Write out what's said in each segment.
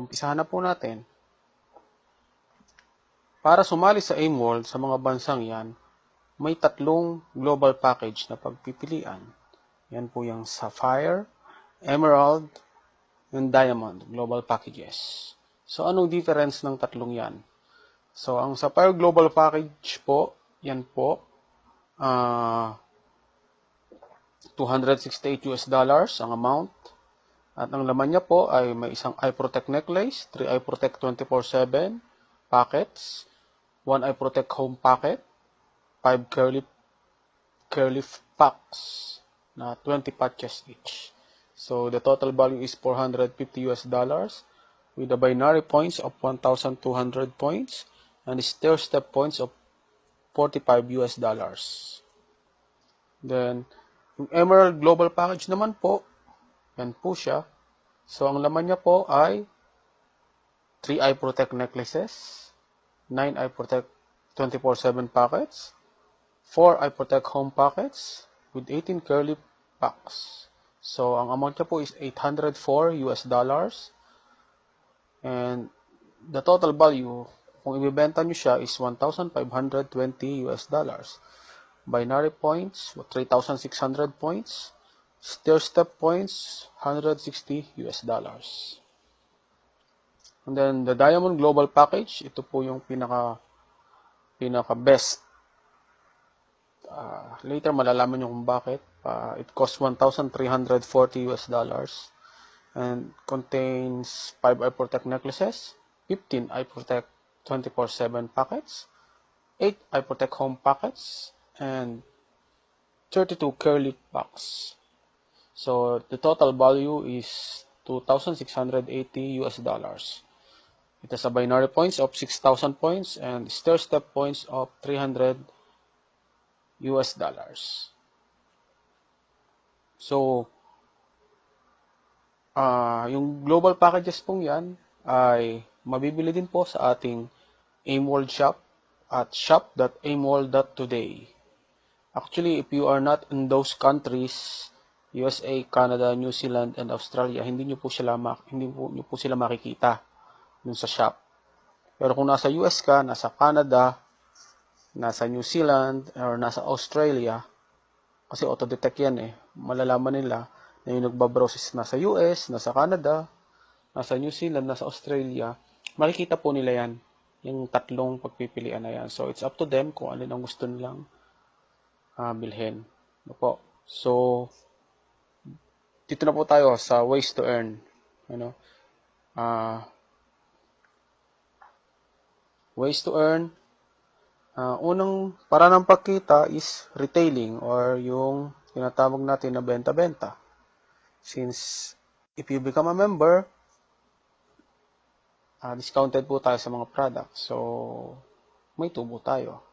umpisahan na po natin. Para sumali sa AIMWorld sa mga bansang yan, may tatlong global package na pagpipilian. Yan po yung Sapphire, Emerald, and Diamond global packages. So, anong difference ng tatlong yan? So, ang Sapphire Global Package po, yan po, $268 ang amount. At ang laman niya po ay may isang Eye Protect necklace, 3 Eye Protect 24/7 packets, 1 Eye Protect home packet, 5 curly packs na 20 patches each. So the total value is $450 with the binary points of 1,200 points and stair-step points of $45. Then, yung Emerald Global Package naman po, yan po siya. So, ang laman niya po ay 3 Eye Protect necklaces, 9 Eye Protect 24/7 packets, 4 Eye Protect home packets, with 18 curly packs. So, ang amount niya po is $804. And the total value, kung ibibenta nyo siya, is $1,520. Binary points, 3,600 points. Stair-step points, $160. And then, the Diamond Global Package, ito po yung pinaka-best. Later, malalaman nyo kung bakit. It costs $1,340 and contains 5 Eye Protect necklaces, 15 Eye Protect 24/7 packets, 8 Eye Protect home packets, and 32 curly packs. So the total value is $2,680. It has a binary points of 6,000 points and stair-step points of $300. So, yung global packages pong yan ay mabibili din po sa ating AIMWorld shop at shop.aimworld.today. Actually, if you are not in those countries, USA, Canada, New Zealand, and Australia, hindi nyo po sila makikita dun sa shop. Pero kung nasa US ka, nasa Canada, nasa New Zealand, or nasa Australia, kasi auto-detect yan malalaman nila na yung nagbabrowse is nasa US, nasa Canada, nasa New Zealand, nasa Australia, makikita po nila yan, yung tatlong pagpipilian na yan. So, it's up to them kung alin ang gusto nilang bilhin. Po. So, dito na po tayo sa ways to earn. Ways to earn. Unang para ng pagkita is retailing or yung tinatawag natin na benta-benta. Since if you become a member, discounted po tayo sa mga products. So, may tubo tayo.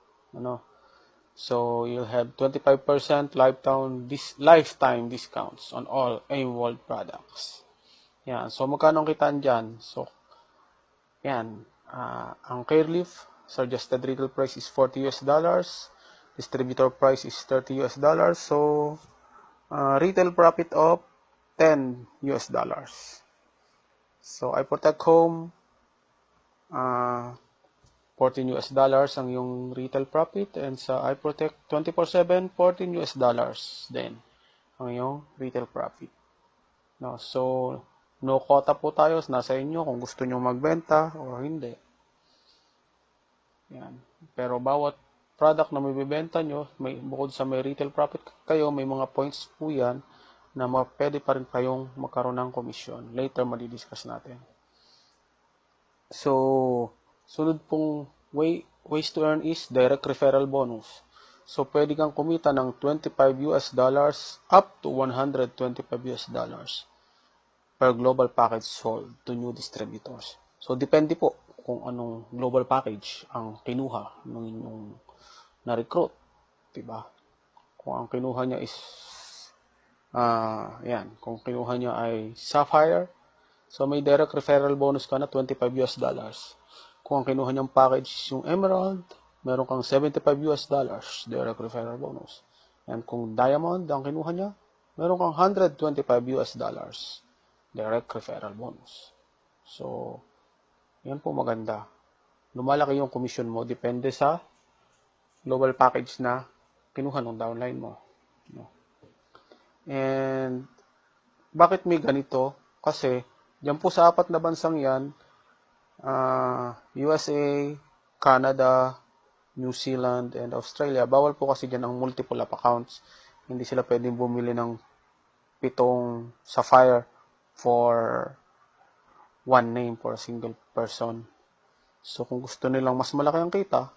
So, you'll have 25% lifetime discounts on all AIMWorld products. Yan. So, magkano ang kitaan dyan? So, yan. Ang Cureleaf, suggested retail price is $40. Distributor price is $30. So, retail profit of $10. So, Eye Protect home, $14 ang yung retail profit, and sa Eye Protect 24/7, $14 din ang yung retail profit. So, no quota po tayo, nasa inyo kung gusto nyo magbenta o hindi. Yan. Pero bawat product na mabibenta nyo, bukod sa may retail profit kayo, may mga points po yan na pwede pa rin kayong magkaroon ng komisyon. Later, madidiscuss natin. So, sunod pong ways to earn is direct referral bonus. So, pwede kang kumita ng $25 up to $125 per global package sold to new distributors. So, depende po kung anong global package ang kinuha ng inyong na-recruit. Diba? Kung ang kinuha niya is kung kinuha niya ay Sapphire, so may direct referral bonus ka na $25. Kung ang kinuha niyang package yung Emerald, meron kang $75 direct referral bonus. And kung Diamond ang kinuha niya, meron kang $125 direct referral bonus. So, yan po maganda. Lumalaki yung commission mo, depende sa global package na kinuha ng downline mo. No? And, bakit may ganito? Kasi, dyan po sa 4 na bansang yan, USA, Canada, New Zealand, and Australia, bawal po kasi dyan ang multiple app accounts. Hindi sila pwedeng bumili ng 7 Sapphire for one name for a single person. So, kung gusto nilang mas malaki ang kita,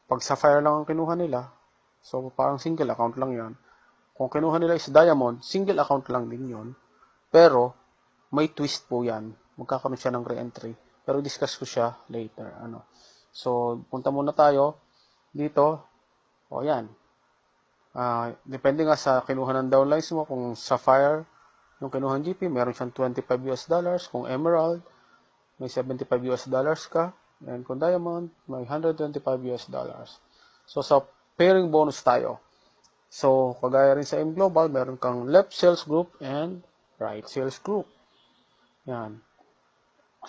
pag Sapphire lang ang kinuha nila, so parang single account lang yan. Kung kinuha nila is Diamond, single account lang din yon. Pero, may twist po yan. Magkakaroon siya ng re-entry. Pero discuss ko siya later. So, punta muna tayo dito. O, yan. Depende nga sa kinuha ng downlines mo. Kung Sapphire, yung kinuha ng GP, meron siyang $25. Kung Emerald, may $75 ka. And kung Diamond, may $125. So, sa pairing bonus tayo. So, kagaya rin sa M Global, meron kang left sales group and right sales group. Yan.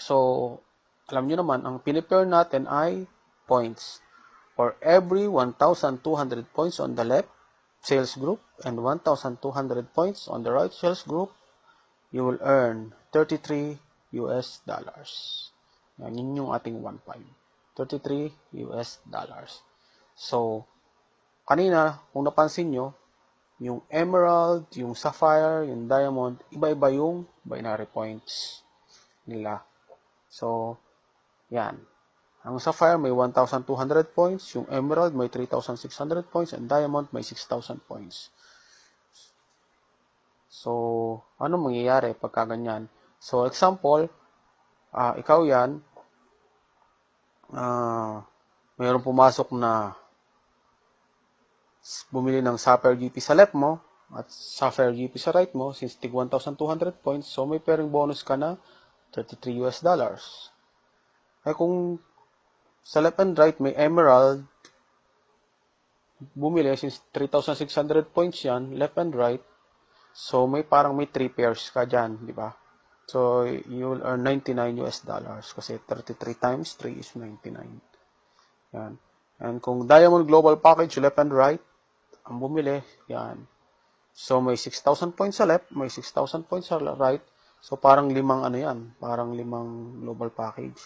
So, alam nyo naman, ang pinipair natin ay points. For every 1,200 points on the left sales group and 1,200 points on the right sales group, you will earn $33. Yan, yun yung ating 1.5. $33. So, kanina, kung napansin nyo, yung Emerald, yung Sapphire, yung Diamond, iba-iba yung binary points nila. So, yan. Ang Sapphire may 1,200 points, yung Emerald may 3,600 points, and Diamond may 6,000 points. So, ano mangyayari pagka ganyan? So, example, ikaw yan, mayroong pumasok na bumili ng Sapphire GP sa left mo at Sapphire GP sa right mo, since tig 1,200 points, so may pairing bonus ka na $33. Ay kung sa left and right may Emerald, bumili, since 3,600 points yan, left and right, so may 3 pairs ka dyan, di ba? So, you will earn $99 kasi 33 times 3 is 99. Yan. And kung Diamond Global Package, left and right, ang bumili, yan. So, may 6,000 points sa left, may 6,000 points sa right. So, parang 5 parang 5 global package.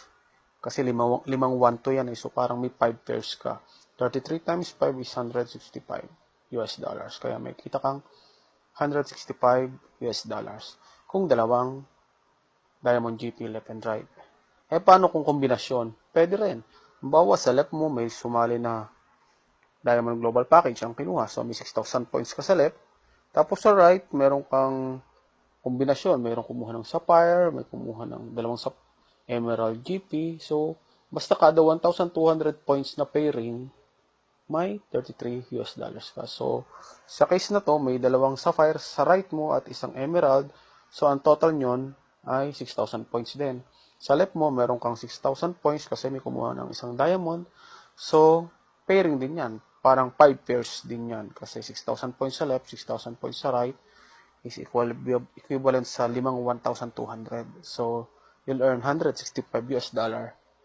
Kasi 5 1 to yan. So, parang may 5 pairs ka. 33 times 5 is $165. Kaya may kita kang $165. Kung dalawang Diamond GP left and right. Paano kung kombinasyon? Pwede rin. Bawa sa left mo, may sumali na Diamond Global Package ang kinuha. So, may 6,000 points ka sa left. Tapos sa right, meron kang kombinasyon. Meron kumuha ng Sapphire, may kumuha ng dalawang Emerald GP. So, basta kada 1,200 points na pairing, may $33 ka. So, sa case na to, may dalawang Sapphire sa right mo at isang Emerald. So, ang total nyon ay 6,000 points din. Sa left mo, meron kang 6,000 points kasi may kumuha ng isang Diamond. So, pairing din yan. Parang 5 pairs din yan. Kasi 6,000 points sa left, 6,000 points sa right is equivalent sa 1,200. So, you'll earn $165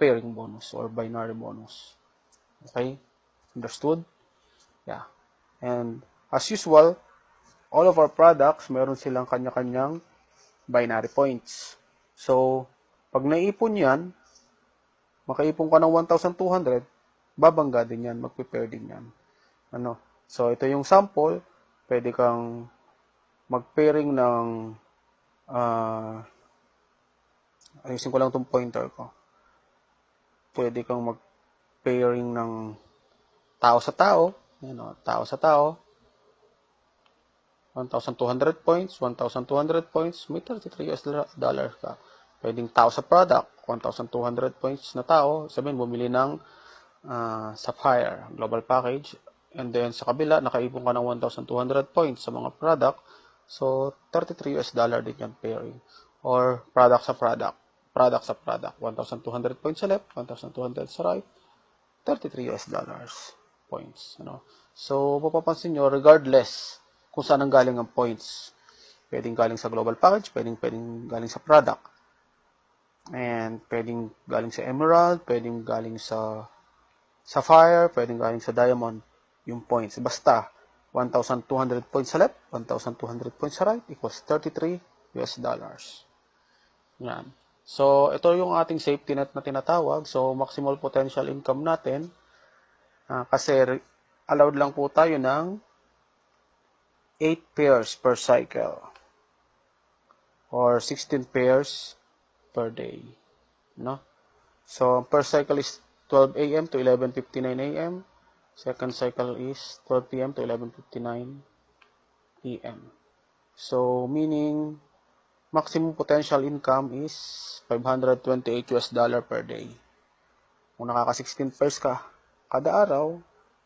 pairing bonus or binary bonus. Okay? Understood? Yeah. And, as usual, all of our products, meron silang kanya-kanyang binary points. So, pag naipon yan, makaipon ka ng 1,200, babangga din yan, mag-prepare din yan. So, ito yung sample. Pwede kang mag-pairing ng, ayusin ko lang itong pointer ko. Pwede kang mag-pairing ng tao sa tao. Tao sa tao. 1,200 points, 1,200 points, may $33 ka. Pwedeng tao sa product, 1,200 points na tao, sabihin bumili ng Sapphire Global Package, and then sa kabila, nakaipon ka ng 1,200 points sa mga product, so $33 din yan pairing. Or product sa product, 1,200 points sa left, 1,200 sa right, $33 points. So, mapapansin nyo, regardless kung saan ang galing ang points. Pwedeng galing sa global package, pwedeng galing sa product. And pwedeng galing sa emerald, pwedeng galing sa sapphire, pwedeng galing sa diamond yung points. Basta, 1,200 points sa left, 1,200 points sa right equals 33 US dollars. Yan. So, ito yung ating safety net na tinatawag. So, maximal potential income natin. Kasi allowed lang po tayo ng 8 pairs per cycle or 16 pairs per day. No? So, per cycle is 12 a.m. to 11:59 a.m. Second cycle is 12 p.m. to 11:59 p.m. So, meaning, maximum potential income is 528 US dollar per day. Kung nakaka 16 pairs ka kada araw,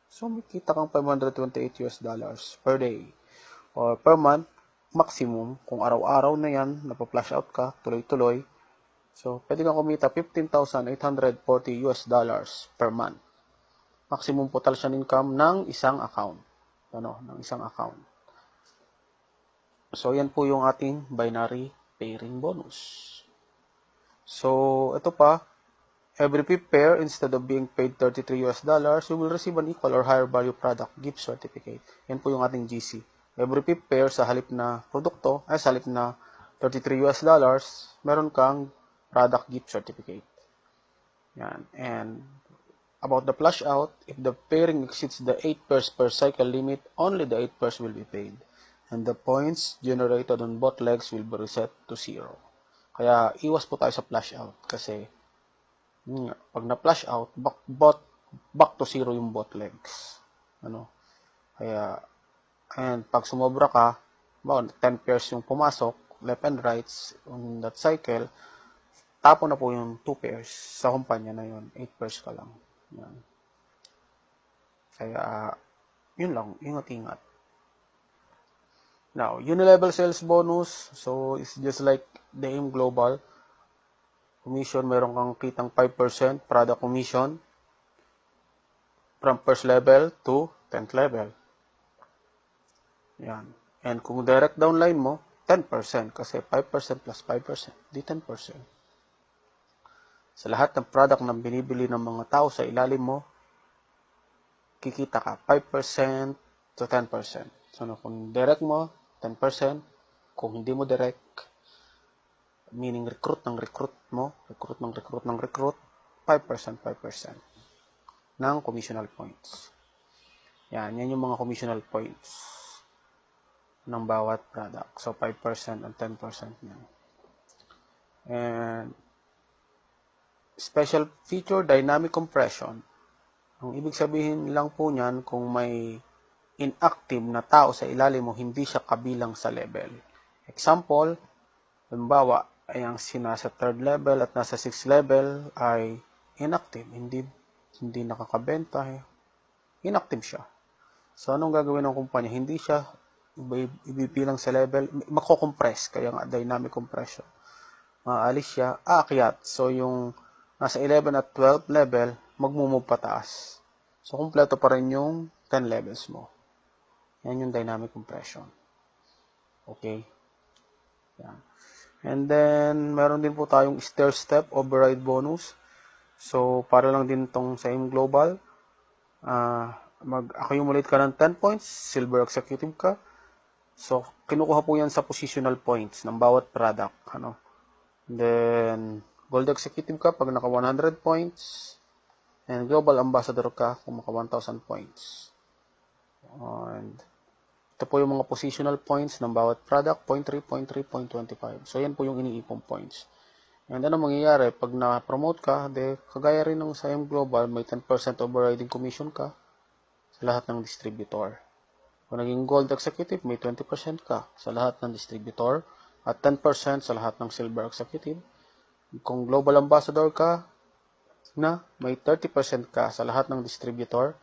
so may kita kang 528 US dollars per day. Or per month, maximum, kung araw-araw na yan, napa-flash out ka, tuloy-tuloy, so pwede kang kumita 15,840 US dollars per month. Maximum potential income ng isang account. Ng isang account. So, yan po yung ating binary pairing bonus. So, ito pa, every fifth pair, instead of being paid 33 US dollars, you will receive an equal or higher value product gift certificate. Yan po yung ating GC. Every fifth pair, sa halip na produkto, sa halip na 33 US dollars, meron kang product gift certificate. Yan. And about the flush out, if the pairing exceeds the 8 pairs per cycle limit, only the 8 pairs will be paid. And the points generated on both legs will be reset to 0. Kaya, iwas po tayo sa flush out. Kasi, pag na-flush out, back to 0 yung both legs. Kaya, and pag sumobra ka, 10 pairs yung pumasok, left and right, on that cycle, tapo na po yung 2 pairs sa kumpanya na yun. 8 pairs ka lang. Yan. Kaya, yun lang, ingat-ingat. Now, unilevel sales bonus, so it's just like the AIM Global. Commission, meron kang kitang 5% product commission from first level to 10th level. Yan. And kung direct downline mo, 10% kasi 5% plus 5%, di 10%. Sa lahat ng product na binibili ng mga tao sa ilalim mo, kikita ka 5% to 10%. So, kung direct mo, 10%. Kung hindi mo direct, meaning recruit ng recruit, 5% ng commissional points. Yan yung mga commissional points ng bawat product. So, 5% and 10% yan. And special feature, dynamic compression. Ang ibig sabihin lang po niyan, kung may inactive na tao sa ilalim mo, hindi siya kabilang sa level. Example, halimbawa, ay ang nasa 3rd level at nasa 6th level ay inactive, hindi nakakabenta, inactive siya. So, anong gagawin ng kumpanya? Hindi siya ibibilang sa level, mako-compress, kaya nga dynamic compression. Maalis siya, aakyat. So, yung nasa 11 at 12 level, magmumove pataas. So, kumpleto pa rin yung 10 levels mo. Yan yung dynamic compression. Okay? Yan. And then, meron din po tayong stair-step override bonus. So, para lang din itong sa AIM Global, mag-accumulate ka ng 10 points, silver executive ka. So, kinukuha po yan sa positional points ng bawat product. Then, gold executive ka pag naka 100 points. And global ambassador ka kung maka 1,000 points. And ito po yung mga positional points ng bawat product, 0.3, 0.3, 0.25. So, yan po yung iniipong points. And ano mangyayari? Pag na-promote ka, kagaya rin ng sa AIM Global, may 10% overriding commission ka sa lahat ng distributor. Kung naging gold executive, may 20% ka sa lahat ng distributor at 10% sa lahat ng silver executive. Kung global ambassador ka, may 30% ka sa lahat ng distributor